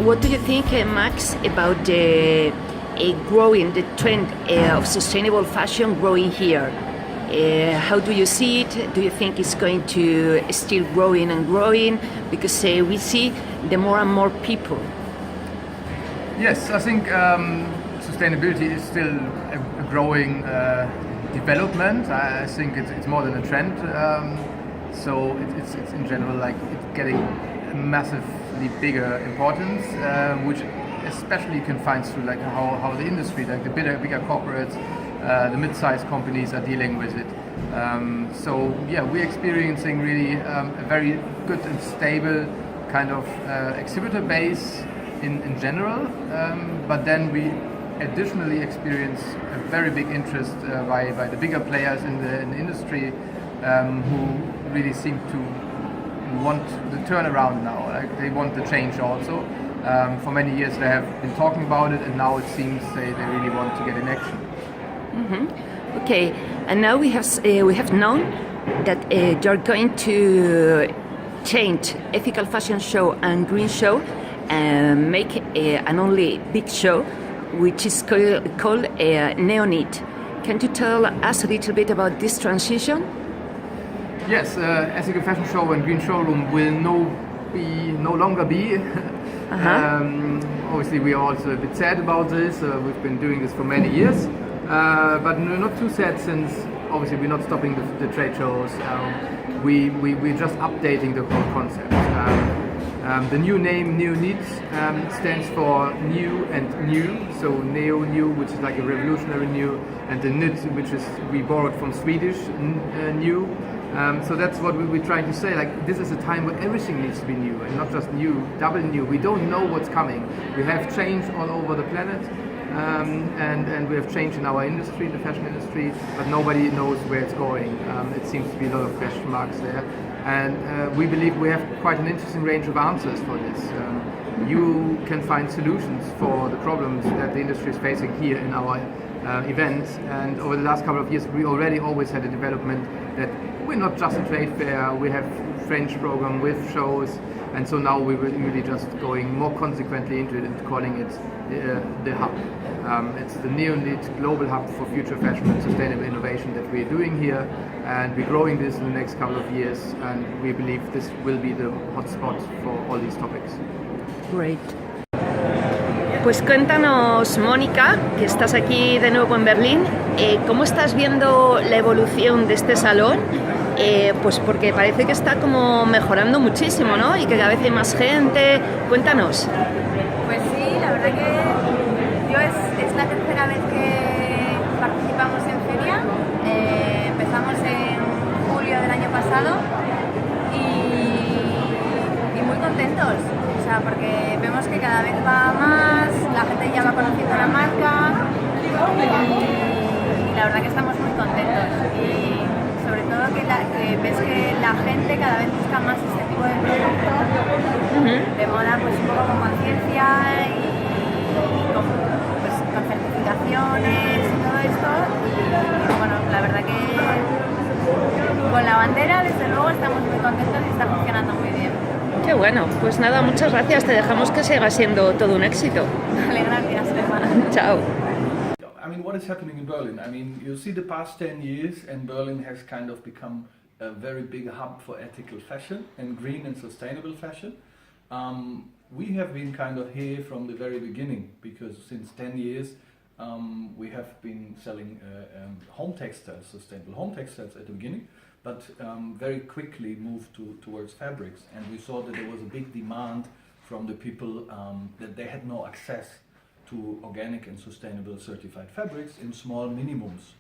what do you think, Max, about the growing, the trend of sustainable fashion growing here? How do you see it? Do you think it's going to still growing and growing? Because we see the more and more people. Yes, I think sustainability is still a growing development. I think it's more than a trend. So it's in general like it's getting a massively bigger importance, which especially you can find through like how the industry, like the bigger corporates, the mid-sized companies are dealing with it. So yeah, we're experiencing really a very good and stable kind of exhibitor base in general, but then we additionally experience a very big interest by the bigger players in the industry who really seem to want the turnaround now. Like they want the change also. For many years they have been talking about it, and now it seems they really want to get in action. Mm-hmm. Okay, and now we have known that you're going to change ethical fashion show and green show and make an only big show, which is called Neonyt. Can you tell us a little bit about this transition? Yes, ethical fashion show and green showroom will no longer be. Obviously, we are also a bit sad about this. We've been doing this for many years, but not too sad since obviously we're not stopping the trade shows. We're just updating the whole concept. The new name Neonyt stands for new and new, so neo-new, which is like a revolutionary new, and the nyt, which is we borrowed from Swedish new. So that's what we're trying to say, like this is a time where everything needs to be new and not just new, double new. We don't know what's coming. We have change all over the planet, and we have change in our industry, the fashion industry, but nobody knows where it's going. It seems to be a lot of question marks there. And we believe we have quite an interesting range of answers for this. You can find solutions for the problems that the industry is facing here in our events. And over the last couple of years, we already always had a development that we're not just a trade fair, we have French program with shows. And so now we're really just going more consequently into it and calling it the hub. It's the Neonyt Global Hub for Future Fashion and Sustainable Innovation that we're doing here, and we're growing this in the next couple of years, and we believe this will be the hotspot for all these topics. Great. Pues cuéntanos, Mónica, que estás aquí de nuevo en Berlín, ¿cómo estás viendo la evolución de este salón? Pues porque parece que está como mejorando muchísimo, ¿no? Y que cada vez hay más gente. Cuéntanos. Pues sí, la verdad que es la tercera vez que participamos en feria. Empezamos en julio del año pasado y muy contentos. O sea, porque vemos que cada vez va más, la gente ya va conociendo la marca y la verdad que estamos muy contentos. Y sobre todo que ves que la gente cada vez busca más este tipo de producto de moda, pues un poco con conciencia y con certificaciones y todo esto. Y bueno, la verdad que con la bandera desde luego estamos muy contentos y está funcionando muy bien. Qué bueno, pues nada, muchas gracias, te dejamos que siga siendo todo un éxito. Vale, gracias, Emma. Chao. I mean, what is happening in Berlin? I mean, you see the past 10 years and Berlin has kind of become a very big hub for ethical fashion and green and sustainable fashion. We have been kind of here from the very beginning because since 10 years we have been selling home textiles, sustainable home textiles at the beginning, but very quickly moved towards fabrics, and we saw that there was a big demand from the people that they had no access to organic and sustainable certified fabrics in small minimums.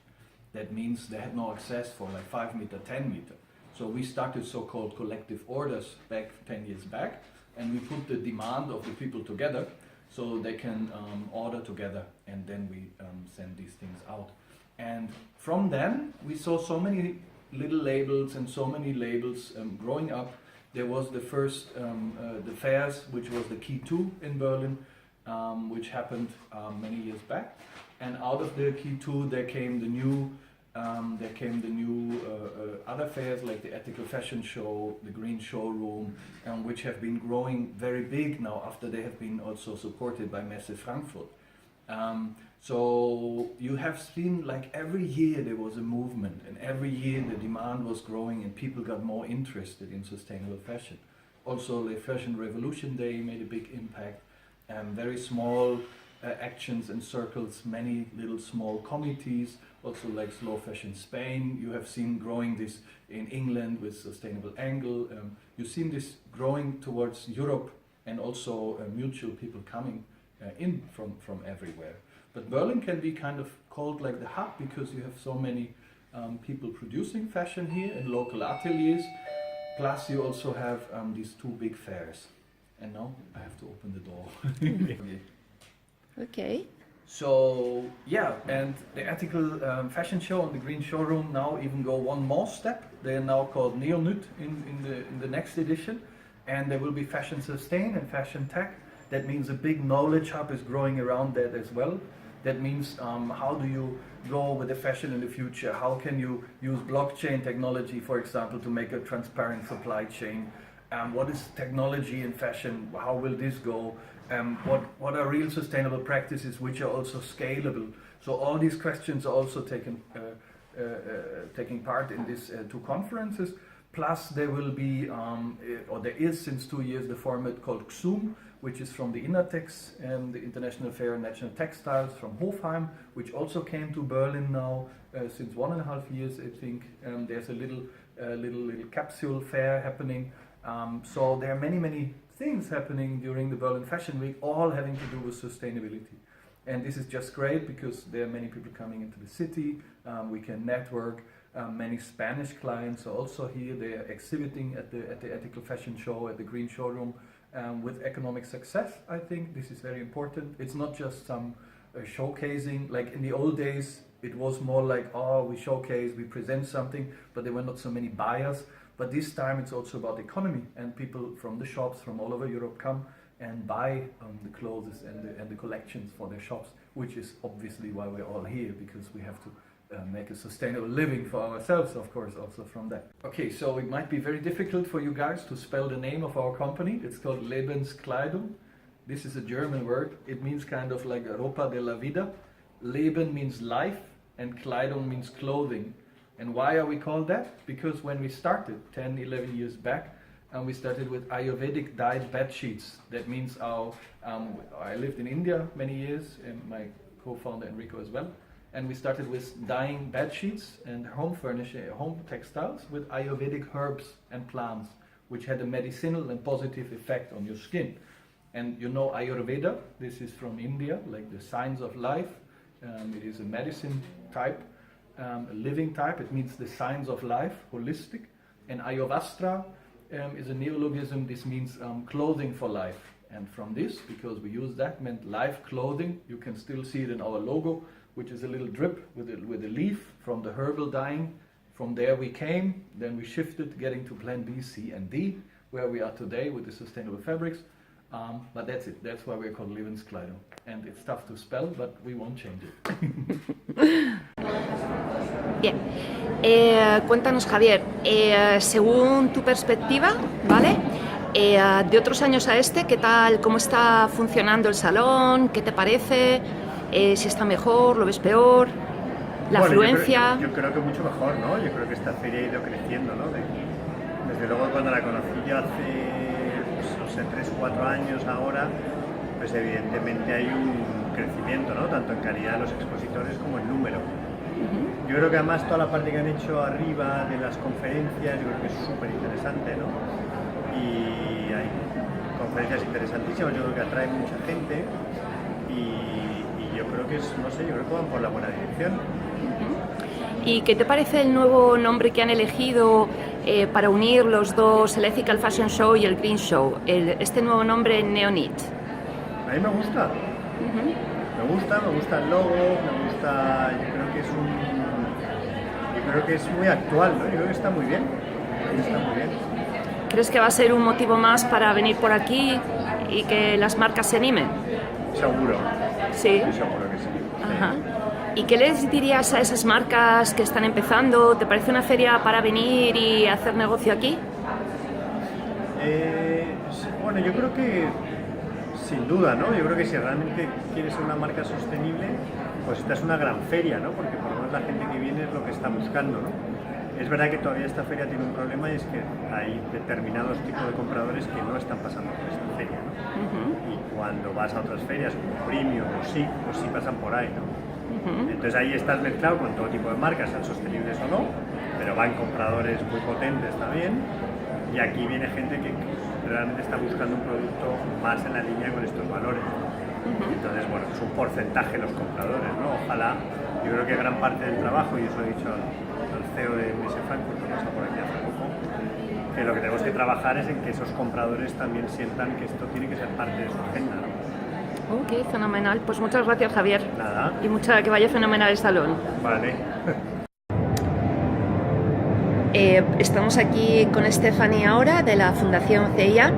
That means they had no access for like 5 meter, 10 meter. So we started so-called collective orders back 10 years back, and we put the demand of the people together so they can order together, and then we send these things out. And from then we saw so many little labels and so many labels growing up. There was the first the fairs, which was the Key 2 in Berlin, which happened many years back, and out of the Key 2 there came the new There came the new other fairs like the Ethical Fashion Show, the Green Showroom, which have been growing very big now after they have been also supported by Messe Frankfurt. So you have seen like every year there was a movement, and every year the demand was growing and people got more interested in sustainable fashion. Also the Fashion Revolution Day made a big impact. Very small actions and circles, many little small committees, also like Slow Fashion Spain. You have seen growing this in England with Sustainable Angle. You've seen this growing towards Europe, and also mutual people coming in from everywhere. But Berlin can be kind of called like the hub because you have so many people producing fashion here and local ateliers. Plus you also have these two big fairs. And now I have to open the door. Okay. So yeah, and the ethical fashion show and the green showroom now even go one more step. They are now called Neonyt in the next edition, and there will be fashion sustain and fashion tech. That means a big knowledge hub is growing around that as well. That means how do you go with the fashion in the future? How can you use blockchain technology, for example, to make a transparent supply chain? What is technology in fashion? How will this go? What are real sustainable practices which are also scalable? So all these questions are also taking part in these two conferences. Plus there will be, or there is since 2 years, the format called XUM, which is from the Innertex, the International Fair of National Textiles from Hofheim, which also came to Berlin now since 1.5 years, I think. There's a little capsule fair happening. So there are many things happening during the Berlin Fashion Week, all having to do with sustainability. And this is just great because there are many people coming into the city. We can network. Many Spanish clients are also here. They are exhibiting at the Ethical Fashion Show, at the Green Showroom, with economic success. I think this is very important. It's not just some showcasing. Like in the old days, it was more like, oh, we showcase, we present something, but there were not so many buyers. But this time it's also about economy, and people from the shops from all over Europe come and buy the clothes and the collections for their shops, which is obviously why we're all here, because we have to make a sustainable living for ourselves, of course, also from that. Okay, so it might be very difficult for you guys to spell the name of our company. It's called Lebenskleidung. This is a German word. It means kind of like Ropa de la Vida. Leben means life, and Kleidung means clothing. And why are we called that? Because when we started 10, 11 years back, we started with Ayurvedic dyed bed sheets. That means I lived in India many years, and my co-founder Enrico as well. And we started with dyeing bed sheets and home furnishing, home textiles with Ayurvedic herbs and plants, which had a medicinal and positive effect on your skin. And you know Ayurveda, this is from India, like the signs of life. It is a medicine type. A living type, it means the signs of life, holistic. And Ayurvastra is a neologism, this means clothing for life. And from this, because we use that, meant life clothing. You can still see it in our logo, which is a little drip with a leaf from the herbal dyeing. From there we came, then we shifted, getting to plan B, C and D, where we are today with the sustainable fabrics. But that's it, that's why we're called Lebenskleidung. And it's tough to spell, but we won't change it. Bien, cuéntanos, Javier, según tu perspectiva, ¿vale? De otros años a este, ¿qué tal, cómo está funcionando el salón? ¿Qué te parece? Si está mejor, lo ves peor, la afluencia. Yo creo que mucho mejor, ¿no? Yo creo que esta feria ha ido creciendo, ¿no? Desde luego cuando la conocí yo hace, no sé, 3 o 4 años ahora, pues evidentemente hay un crecimiento, ¿no? Tanto en calidad de los expositores como en número. Yo creo que además toda la parte que han hecho arriba de las conferencias, yo creo que es súper interesante, ¿no? Y hay conferencias interesantísimas, yo creo que atraen mucha gente y yo creo que es, no sé, yo creo que van por la buena dirección. ¿Y qué te parece el nuevo nombre que han elegido para unir los dos, el Ethical Fashion Show y el Green Show? Este nuevo nombre, Neonyt. A mí me gusta. Me gusta el logo, me gusta, yo creo que es muy actual, ¿no? Yo creo que está muy bien, ¿Crees que va a ser un motivo más para venir por aquí y que las marcas se animen? Seguro. Sí. Yo seguro que sí. Ajá. ¿Y qué les dirías a esas marcas que están empezando? ¿Te parece una feria para venir y hacer negocio aquí? Bueno, yo creo que sin duda, ¿no? Yo creo que si realmente quieres ser una marca sostenible, pues esta es una gran feria, ¿no? Porque por lo menos la gente que viene es lo que está buscando, ¿no? Es verdad que todavía esta feria tiene un problema y es que hay determinados tipos de compradores que no están pasando por esta feria, ¿no? Y cuando vas a otras ferias como Premium o SIC, pues sí pasan por ahí, ¿no? Entonces ahí estás mezclado con todo tipo de marcas, sean sostenibles o no, pero van compradores muy potentes también, y aquí viene gente que realmente está buscando un producto más en la línea con estos valores. Entonces, bueno, es un porcentaje los compradores, ¿no? Ojalá, yo creo que gran parte del trabajo, y eso he dicho al CEO de Frankfurt, que está por aquí hace poco, que lo que tenemos que trabajar es en que esos compradores también sientan que esto tiene que ser parte de su agenda, ¿no? Ok, fenomenal. Pues muchas gracias, Javier. Nada. Y que vaya fenomenal el salón. Vale. Estamos aquí con Stephanie ahora de la Fundación C&A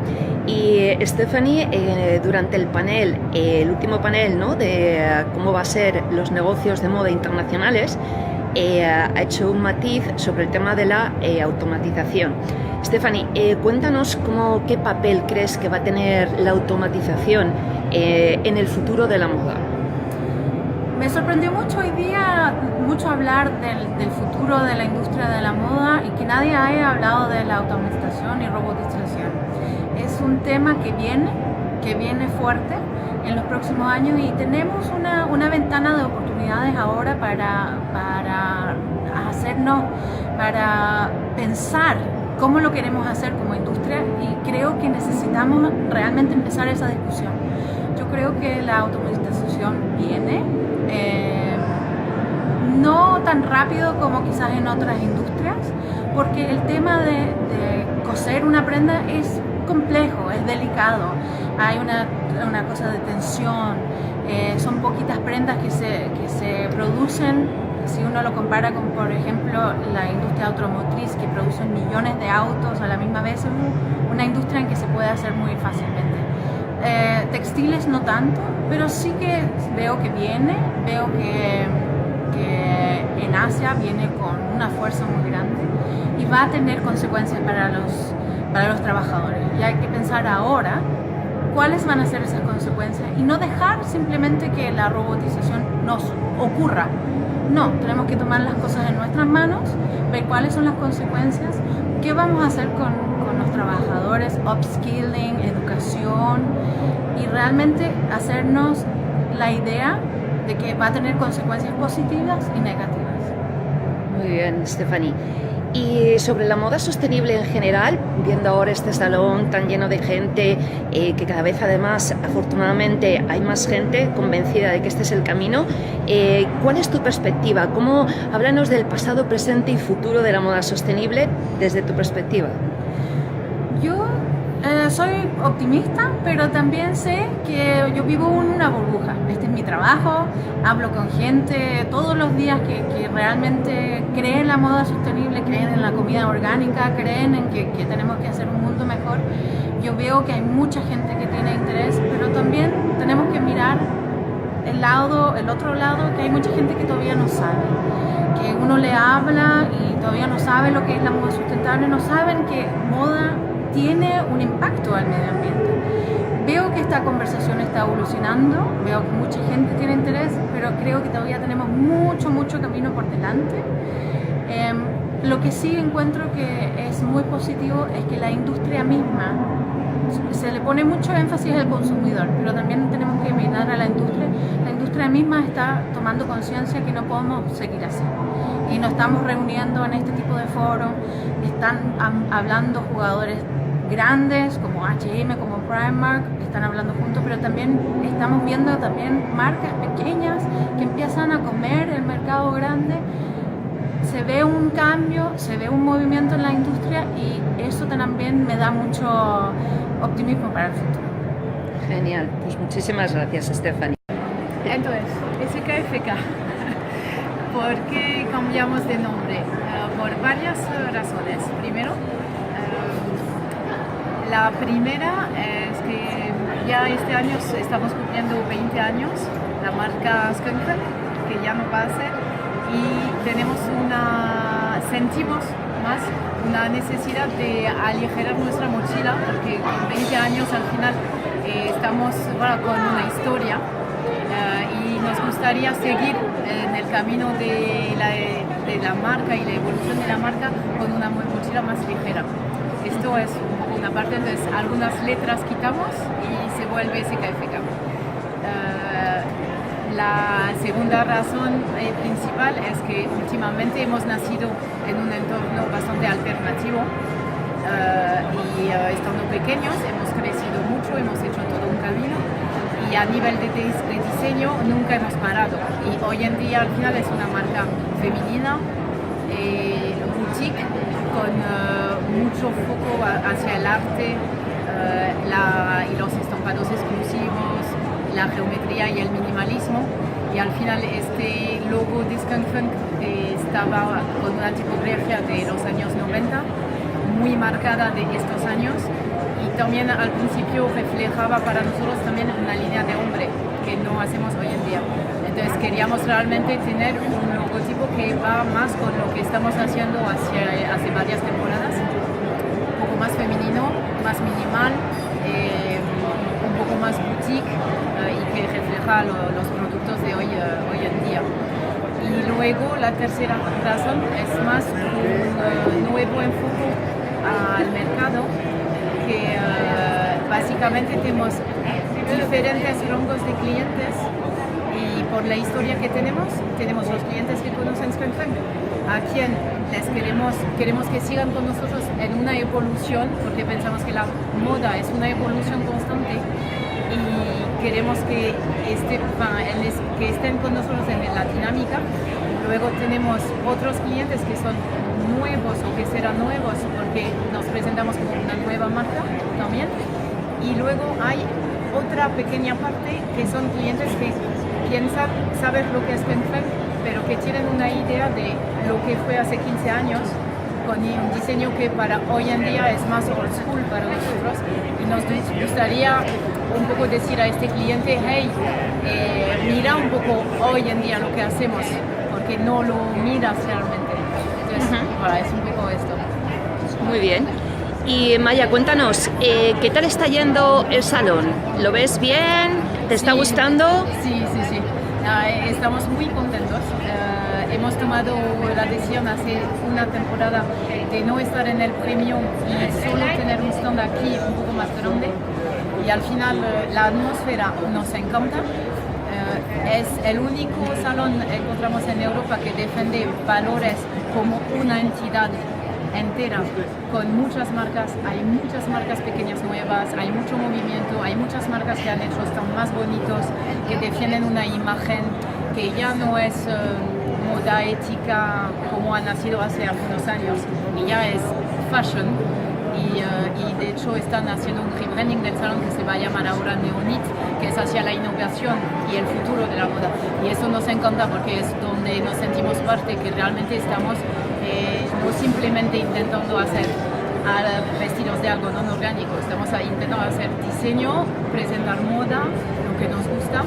y Stephanie durante el panel, el último panel, ¿no?, de cómo va a ser los negocios de moda internacionales, ha hecho un matiz sobre el tema de la automatización. Stephanie, cuéntanos qué papel crees que va a tener la automatización en el futuro de la moda. Me sorprendió mucho hoy día hablar del futuro de la industria de la moda y que nadie haya hablado de la automatización y robotización. Es un tema que viene fuerte en los próximos años y tenemos una ventana de oportunidades ahora para pensar cómo lo queremos hacer como industria, y creo que necesitamos realmente empezar esa discusión. Yo creo que la automatización viene, no tan rápido como quizás en otras industrias, porque el tema de coser una prenda es complejo, es delicado, hay una cosa de tensión, son poquitas prendas que se producen. Si uno lo compara con, por ejemplo, la industria automotriz, que produce millones de autos a la misma vez, es una industria en que se puede hacer muy fácilmente. Textiles no tanto, pero sí que veo que en Asia viene con una fuerza muy grande y va a tener consecuencias para los trabajadores. Y hay que pensar ahora cuáles van a ser esas consecuencias y no dejar simplemente que la robotización nos ocurra. No, tenemos que tomar las cosas en nuestras manos, ver cuáles son las consecuencias, qué vamos a hacer con los trabajadores, upskilling, educación, y realmente hacernos la idea de que va a tener consecuencias positivas y negativas. Muy bien, Stephanie. Y sobre la moda sostenible en general, viendo ahora este salón tan lleno de gente, que cada vez además, afortunadamente, hay más gente convencida de que este es el camino, ¿cuál es tu perspectiva? Háblanos del pasado, presente y futuro de la moda sostenible desde tu perspectiva. Yo soy optimista, pero también sé que yo vivo en una burbuja. Este es mi trabajo, hablo con gente todos los días que realmente creen en la moda sostenible, creen en la comida orgánica, creen en que tenemos que hacer un mundo mejor. Yo veo que hay mucha gente que tiene interés, pero también tenemos que mirar el otro lado, que hay mucha gente que todavía no sabe, que uno le habla y todavía no sabe lo que es la moda sustentable, no saben que moda tiene un impacto al medio ambiente. Veo que esta conversación está evolucionando, veo que mucha gente tiene interés, pero creo que todavía tenemos mucho camino por delante. Lo que sí encuentro que es muy positivo es que la industria misma, se le pone mucho énfasis al consumidor, pero también tenemos que mirar a la industria. La industria misma está tomando conciencia que no podemos seguir así. Y nos estamos reuniendo en este tipo de foros, están hablando jugadores grandes como H&M, como Primark, están hablando juntos, pero también estamos viendo marcas pequeñas que empiezan a comer el mercado grande. Se ve un cambio, se ve un movimiento en la industria y eso también me da mucho optimismo para el futuro. Genial, pues muchísimas gracias, Stephanie. Entonces, ¿eso qué significa? ¿Por qué cambiamos de nombre? Por varias razones. Primero, la primera es que ya este año estamos cumpliendo 20 años, la marca Skunkfunk, que ya no va a ser, y sentimos más una necesidad de aligerar nuestra mochila, porque con 20 años al final estamos con una historia y nos gustaría seguir en el camino de la marca y la evolución de la marca con una mochila más ligera. Esto es una parte, entonces algunas letras quitamos y se vuelve SKFK. La segunda razón principal es que últimamente hemos nacido en un entorno bastante alternativo y estando pequeños hemos crecido mucho, hemos hecho todo un camino y a nivel de diseño nunca hemos parado. Y hoy en día al final es una marca femenina, boutique, con mucho foco hacia el arte y los estampados exclusivos, la geometría y el minimalismo, y al final este logo de Skunkfunk estaba con una tipografía de los años 90 muy marcada de estos años, y también al principio reflejaba para nosotros también una línea de hombre que no hacemos hoy en día. Entonces queríamos realmente tener un logotipo que va más con lo que estamos haciendo hace varias temporadas, un poco más femenino, más minimal, un poco más boutique y que refleja los productos de hoy en día. Y luego la tercera razón es más un nuevo enfoque al mercado, que básicamente tenemos diferentes rangos de clientes, y por la historia que tenemos los clientes que conocen Skunkfunk, a quien les queremos que sigan con nosotros en una evolución, porque pensamos que la moda es una evolución constante y queremos que estén con nosotros en la dinámica. Luego tenemos otros clientes que son nuevos o que serán nuevos porque nos presentamos como una nueva marca también. Y luego hay otra pequeña parte que son clientes que piensan saber lo que es Skunkfunk, pero que tienen una idea de lo que fue hace 15 años, con un diseño que para hoy en día es más old school para nosotros, y nos gustaría un poco decir a este cliente, hey, mira un poco hoy en día lo que hacemos, porque no lo miras realmente. Entonces, es un poco esto. Muy bien. Y Maia, cuéntanos, ¿qué tal está yendo el salón? ¿Lo ves bien? ¿Te está gustando? Sí. Estamos muy contentos. Hemos tomado la decisión hace una temporada de no estar en el premium y solo tener un stand aquí un poco más grande. Y al final la atmósfera nos encanta. Es el único salón que encontramos en Europa que defiende valores como una entidad entera, con muchas marcas. Hay muchas marcas pequeñas nuevas, hay mucho movimiento, hay muchas marcas que han hecho stands más bonitos, que defienden una imagen que ya no es moda ética como ha nacido hace algunos años, y ya es fashion. Y de hecho están haciendo un rebranding del salón que se va a llamar ahora Neonyt, que es hacia la innovación y el futuro de la moda. Y eso nos encanta porque es donde nos sentimos parte, que realmente estamos no simplemente intentando hacer vestidos de algodón orgánico, estamos intentando hacer diseño, presentar moda, lo que nos gusta,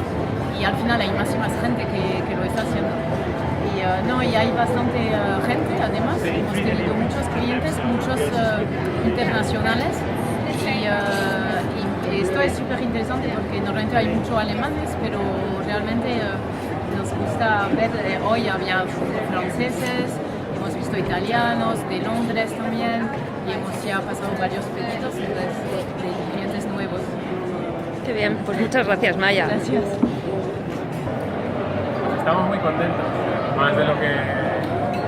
y al final hay más y más gente que lo está haciendo. Y hay bastante gente, además, hemos tenido muchos clientes, muchos internacionales, y esto es súper interesante porque normalmente hay muchos alemanes, pero realmente nos gusta ver, hoy había franceses, hemos visto italianos, de Londres también, y hemos ya pasado varios pedidos de clientes nuevos. Qué bien, pues muchas gracias, Maia. Gracias. Estamos muy contentos, más de lo que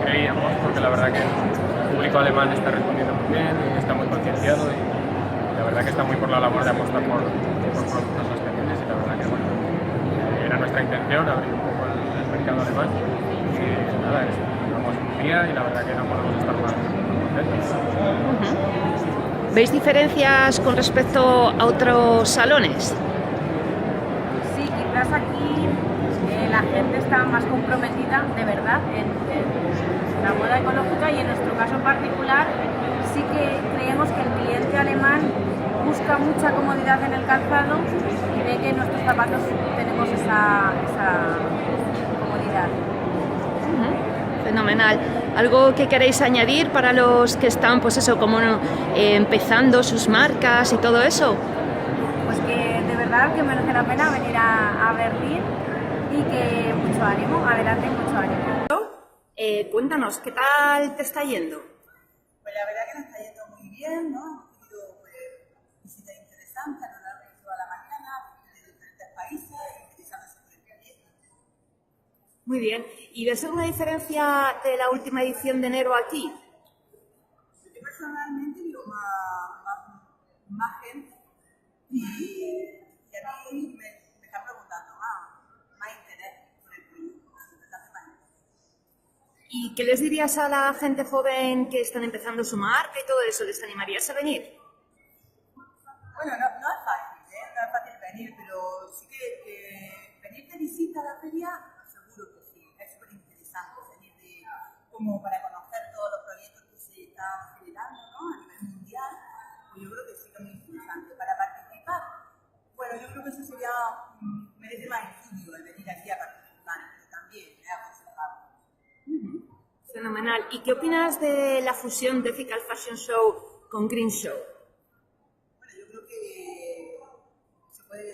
creíamos, porque la verdad que el público alemán está respondiendo muy bien y está muy concienciado, y la verdad que está muy por la labor de apostar por productos sostenibles, y la verdad que era nuestra intención abrir un poco el mercado alemán, y nada, llevamos un día y la verdad que no podemos estar más contentos. ¿Veis diferencias con respecto a otros salones? Sí, quizás aquí la gente está más comprometida de verdad en la moda ecológica, y en nuestro caso particular sí que creemos que el cliente alemán busca mucha comodidad en el calzado y ve que en nuestros zapatos tenemos esa comodidad. Fenomenal. ¿Algo que queréis añadir para los que están, pues eso, como empezando sus marcas y todo eso? Pues que de verdad que merece la pena venir a Berlín y que mucho ánimo, adelante, mucho ánimo. Cuéntanos, ¿qué tal te está yendo? Pues la verdad que nos está yendo muy bien, ¿no? Hemos tenido pues, visitas interesantes a lo largo de toda la mañana, de diferentes países, interesándose por el proyecto. Muy bien. ¿Y ves alguna diferencia de la última edición de enero aquí? Yo personalmente veo más gente y a mí me está preguntando más interés por el proyecto. ¿Y qué les dirías a la gente joven que están empezando su marca y todo eso? ¿Les animarías a venir? Bueno, no es fácil, no es fácil venir, pero sí que venir de visita a la feria, seguro que sí, es súper interesante venir como para conocer todos los proyectos que se están generando, ¿no? A nivel mundial, pues yo creo que sí que es muy interesante. Para participar, bueno, yo creo que eso sería, merece más estudio el venir aquí a participar, pero también es aconsejable. Fenomenal. ¿Y qué opinas de la fusión de Ethical Fashion Show con Green Show? Bueno, yo creo que se puede